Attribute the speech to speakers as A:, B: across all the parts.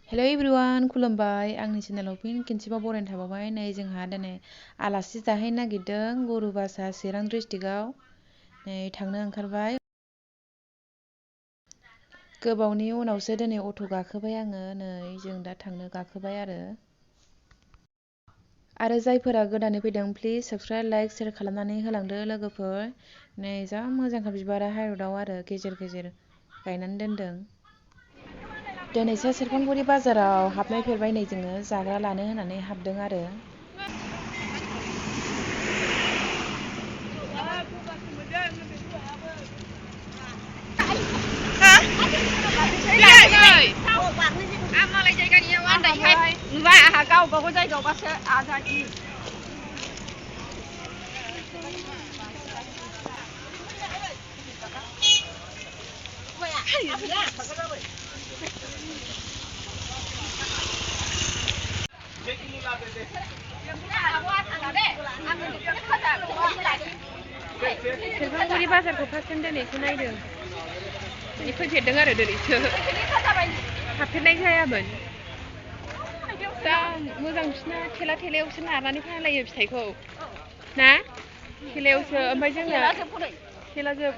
A: Hello everyone, खुलुमबाय आंनि चेनेलाव फिन खनसेबाव बरायनो थाबावबाय नै जोंहा दिनै आलासि जाहैनो नागिरदों गरुबासा चिरां डिस्ट्रिक्टआव नै थांनो ओंखारबाय गोबावनि उनावसो दिनै अट' गाखोबाय आङो नै जों दा थांनो गाखोबाय आरो जायफोरा गोदानै फैदों प्लिज साबस्क्राइब लाइक शेयार खालामनानै होलांदो लोगोफोर नै जा मोजांखा बिबारा हाइरडआव आरो गेजेर गेजेर गायनानै दोनदों दिनैसो सेरफांगुरि बाजाराव हाबनायफेरबाय नै जोङो जाग्रा लानो होननानै हाबदों आरो सेरफांगुरि बाजारखौ फार्स्ट टाइम दिनैसो नायदों फैफेरदों आरो दिनैसो हाबफेरनाय जायामोन दा मोजां बिसिना थेलायावसो नारनानै फानलायो फिथाइखौ ना थेलायावसो ओमफ्राय जोंना थेलाजोब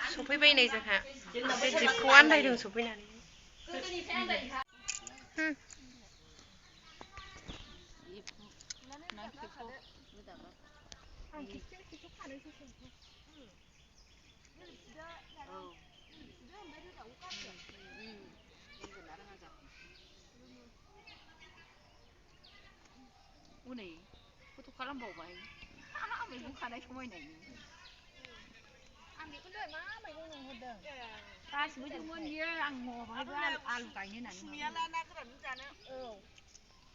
A: सफैबाय नै जोंहा बे जिपखौ आन्दायदों सफैनानै उनै फट' खालामबावबाय मैगं खानाय समायनायनि आं बेखौ दहाय मा मैगं नंहरदों गासिबो जोंमोन बियो आं माबाहायबो आलु गायनो होननानै सुमियाला ना गोरान जानो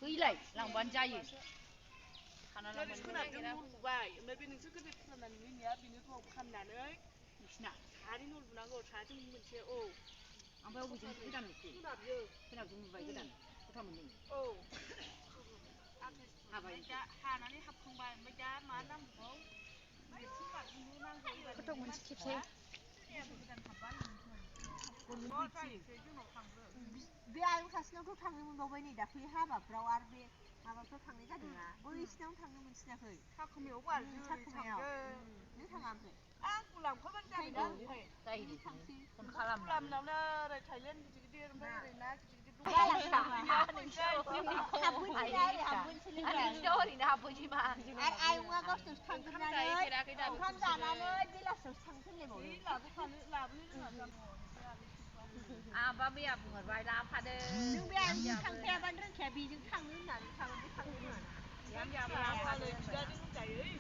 A: बैलाय लांबानो जायो खाना लांबानो सोनाबजों न' लुबाय ओमफ्राय बे नोंसोर गोदो फुरानानि न'निया बेनि रुमाव खामनानै नोंसिना हानि न' लुनांगौ साहाथिं मोनसे ओमफ्राय अबेजों गोदान लुखो सोनाबजों लुबाय गोदान खथा मोननै हाबाय दा हानानै हाबखांबाय ओमफ्राय दा मा नांगौ लेट्रिन बाथरुमबो नांगौ खथ' मोनसे खेबसे गोदान हाबबा जोंनाव थांग्रो बे आयं सासेनावथ' थांनो मोनबावबाय नै दाख्लै हाबाफ्राव आरो बे माबाफ्राव थांनाय जादोंना बैसिनाव थांनो मोनसिनाखै साखुमायाव थांदों नों थाङा ओमफ्राय आंखौ लांफाबानो जायोना जायो थांसै खालामनावनो ओरै थाइलेण्ड गिदिर गिदिर ओमफ्राय ओरै ना गिदिर गिदिर आयंआ गावसोरसो थांग्रोनानै ओंखाम जानानै बेलासियावसो थांनो होनलायबावदों लाबोनो रोङा บ่เบียบเหมือนไว้ลาพาเด้อนึงเบียทางแค่บ้านเรื่องแค่บีนึงทางนึงน่ะทางไม่ทางนึงน่ะยามลาพาเลยเชื่อดึงใจเอ้ย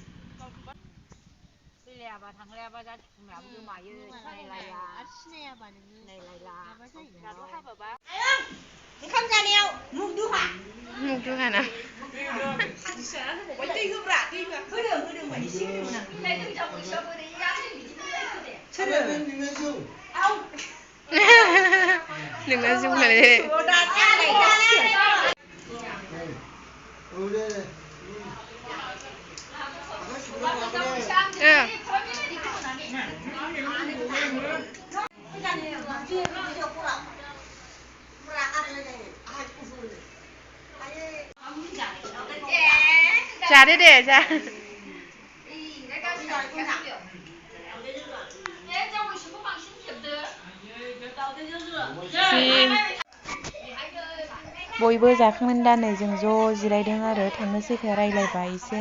A: นี่แหละว่าทางแรกว่าจะแม่คือมาอยู่ในไลลาอัชเนียบ่นึงในไลลาบ่ใช่ดาวถ้าแบบว่ามึงคำจาเดียวมุกดูค่ะนะ我这个不啦，这个可能我的心呢。那个叫我小姑的牙齿比这个来的。吃的。เอาหนึ่งนาทีเลยโซดาแก้เลยจ้าเด็ดๆจ้าबयबो जाखांनानै दा नै जों ज' जिरायदों आरो थांनोसै खाय रायलायबाय एसे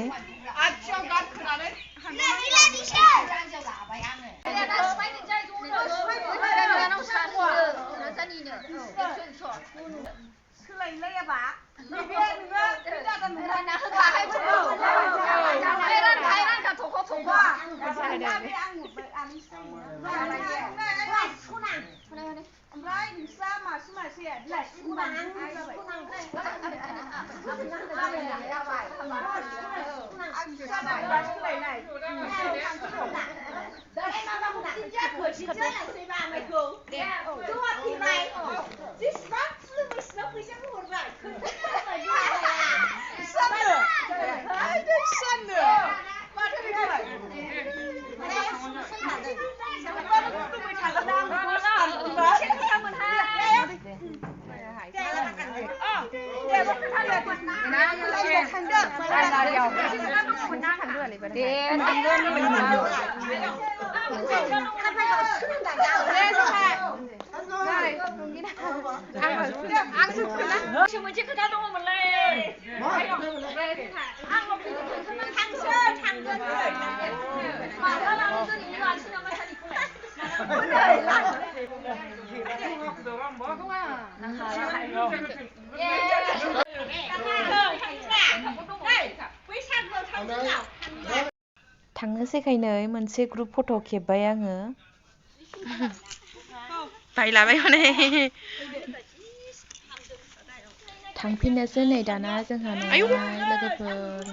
A: थांनोसै खायनै मोनसे ग्रुप फट' खेबबाय आङो बायलाबाय हनै थांफिननोसै नै दाना जोंहा न'आवहाय लोगोफोर